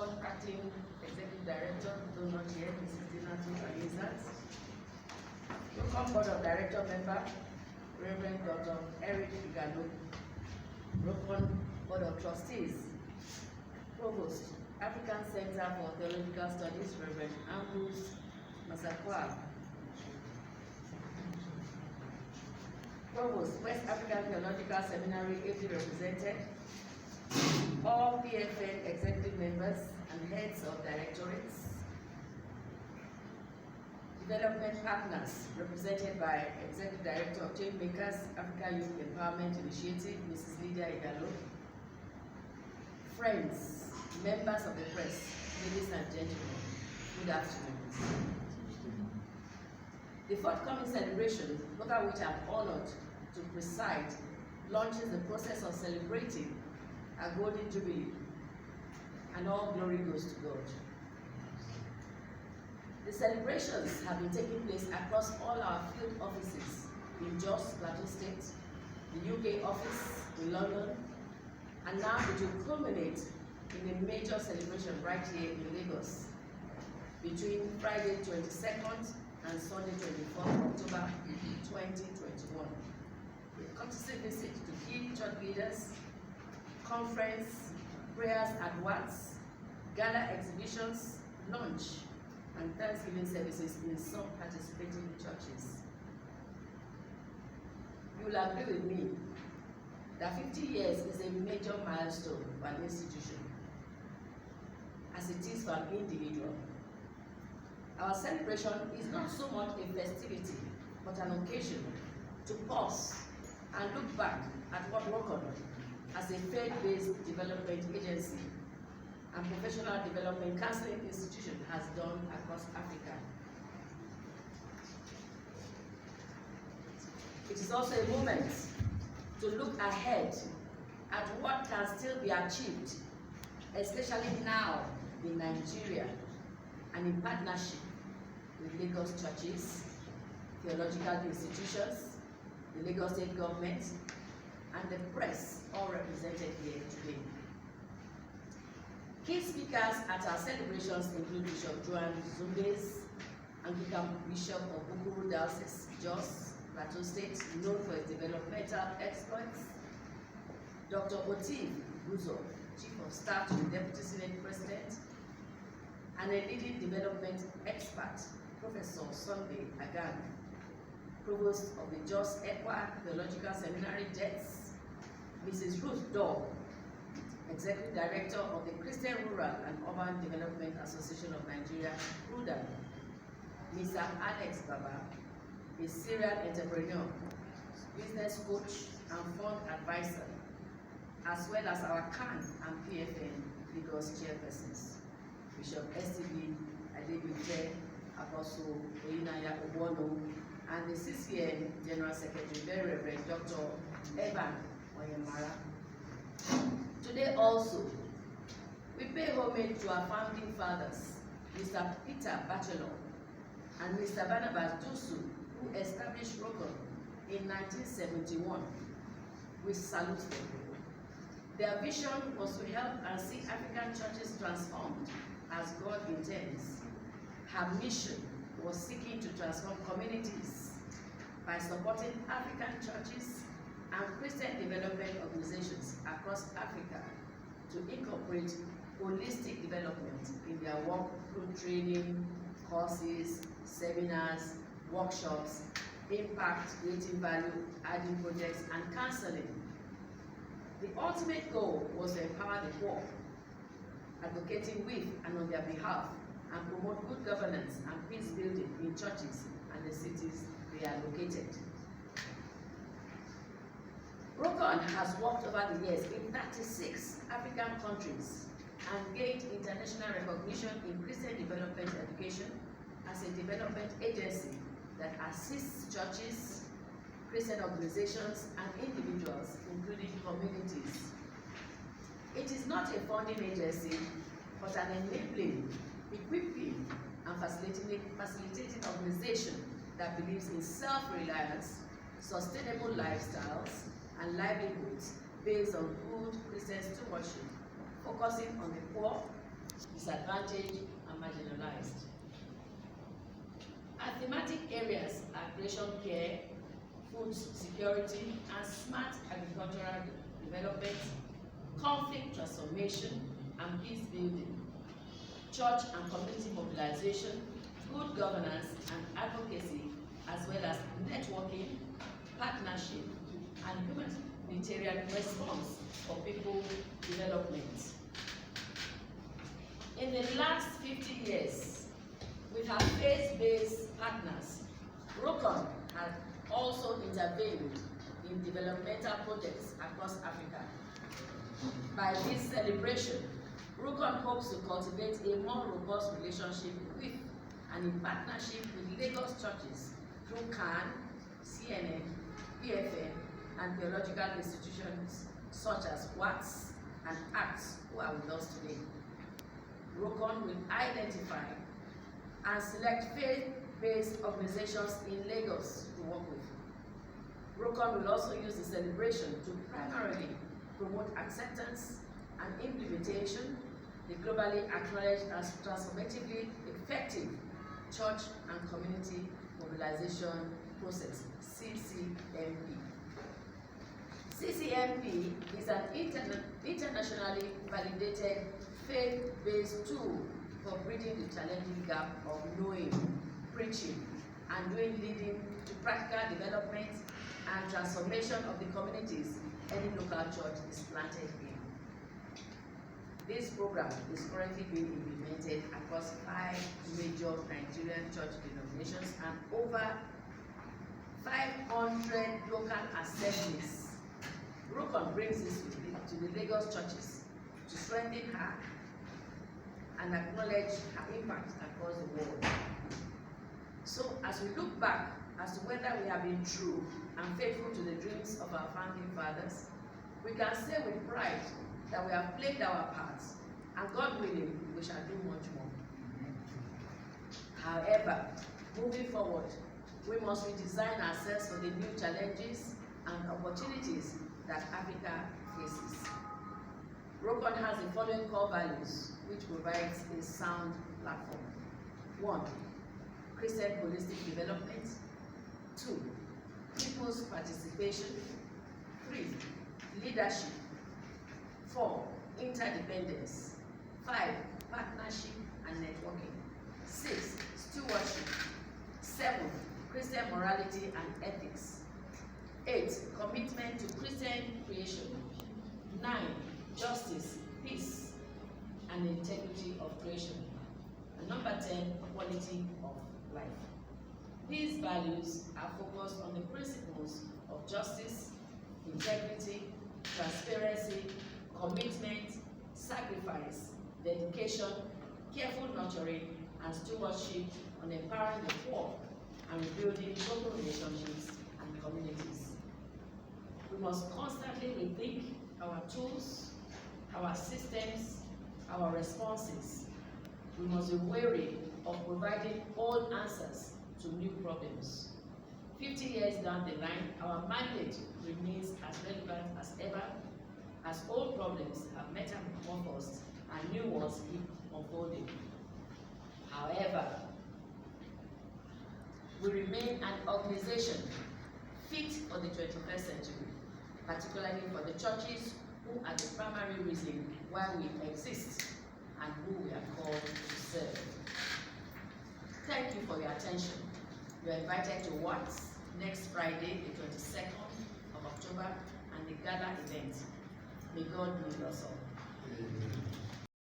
RURCON Acting Executive Director, though not yet, Mrs. Dinatu Alizat. RURCON Board of Director member, Reverend Dr. Eric Igalo. RURCON Board of Trustees, Provost, African Center for Theological Studies, Reverend Ambrose Masakwa. Provost, West African Theological Seminary, ably represented. All PFN executive members and heads of directorates. Development partners, represented by Executive Director of Changemakers Africa Youth Empowerment Initiative, Mrs. Lydia Igalo. Friends, members of the press, ladies and gentlemen, good afternoon. The forthcoming celebration, over which I'm honored to preside, launches the process of celebrating a golden jubilee, and all glory goes to God. The celebrations have been taking place across all our field offices in Jos, Plateau State, the UK office in London, and now it will culminate in a major celebration right here in Lagos between Friday 22nd and Sunday 24th October 2021. A courtesy visit to key church leaders, conference, prayers at once, gala exhibitions, lunch, and Thanksgiving services in some participating churches. You will agree with me that 50 years is a major milestone for an institution, as it is for an individual. Our celebration is not so much a festivity, but an occasion to pause and look back at what RURCON, as a faith-based development agency and professional development counseling institution, has done across Africa. It is also a moment to look ahead at what can still be achieved, especially now in Nigeria, and in partnership with Lagos churches, theological institutions, the Lagos State government, and the press, all represented here today. Key speakers at our celebrations include Bishop Joan Zumbes, Anglican Bishop of Bukuru Diocese, Jos, Plateau State, known for his developmental exploits, Dr. Otiv Guzo, Chief of Staff to the Deputy Senate President, and a leading development expert, Professor Sunday Agang, Provost of the Jos Ekwa Theological Seminary, Jets, Mrs. Ruth Daw, Executive Director of the Christian Rural and Urban Development Association of Nigeria, RUDA, Mr. Alex Baba, a serial entrepreneur, business coach, and fund advisor, as well as our CAN and PFN Lagos chairpersons, Bishop STB Adebute, Apostle Oyinaya Obono, and the CCN General Secretary, Very Reverend Dr. Evan Oyemara. Today also, we pay homage to our founding fathers, Mr. Peter Batchelor and Mr. Barnabas Dusu, who established RURCON in 1971. We salute them. Their vision was to help and see African churches transformed as God intends. Her mission was seeking to transform communities by supporting African churches and Christian development organizations across Africa to incorporate holistic development in their work through training, courses, seminars, workshops, impact, creating value, adding projects, and counseling. The ultimate goal was to empower the poor, advocating with and on their behalf, and promote good governance and peace building in churches and the cities they are located. RURCON has worked over the years in 36 African countries and gained international recognition in Christian development education as a development agency that assists churches, Christian organizations, and individuals, including communities. It is not a funding agency, but an enabling, equipping, and facilitating organization that believes in self-reliance, sustainable lifestyles, and livelihoods based on good Christian stewardship, focusing on the poor, disadvantaged, and marginalized. Our thematic areas are creation care, food security, and smart agricultural development, conflict transformation and peace building, church and community mobilization, good governance and advocacy, as well as networking, partnership, and humanitarian response for people development. In the last 50 years, with our faith-based partners, RURCON has also intervened in developmental projects across Africa. By this celebration, RURCON hopes to cultivate a more robust relationship with and in partnership with Lagos churches through CAN, CNN, PFN, and theological institutions such as WATS and ACTS, who are with us today. RURCON will identify and select faith-based organizations in Lagos to work with. RURCON will also use the celebration to primarily promote acceptance and implementation, the globally acknowledged as transformatively effective church and community mobilization process, CCMP. CCMP is an internationally validated faith-based tool for bridging the challenging gap of knowing, preaching, and leading to practical development and transformation of the communities any local church is planted in. This program is currently being implemented across 5 major Nigerian church denominations and over 500 local assemblies. RURCON brings this to the Lagos churches to strengthen her and acknowledge her impact across the world. So as we look back as to whether we have been true and faithful to the dreams of our founding fathers, we can say with pride that we have played our parts, and God willing, we shall do much more. However, moving forward, we must redesign ourselves for the new challenges and opportunities that Africa faces. RURCON has the following core values, which provides a sound platform. 1. Christian holistic development. 2. People's participation. 3. Leadership. 4. Interdependence. 5. Partnership and networking. 6. Stewardship. 7. Christian morality and ethics. 8. Commitment to Christian creation. 9. Justice, peace, and integrity of creation. And number 10, quality of life. These values are focused on the principles of justice, integrity, transparency, commitment, sacrifice, dedication, careful nurturing, and stewardship on empowering the poor and rebuilding local relationships and communities. We must constantly rethink our tools, our systems, our responses. We must be wary of providing old answers to new problems. 50 years down the line, our mandate remains as relevant as ever, as old problems have metamorphosed and new ones keep unfolding. However, we remain an organization fit for the 21st century, particularly for the churches who are the primary reason why we exist and who we are called to serve. Thank you for your attention. You are invited to WATS next Friday, the 22nd of October, and the gala event. May God be with us all. Amen.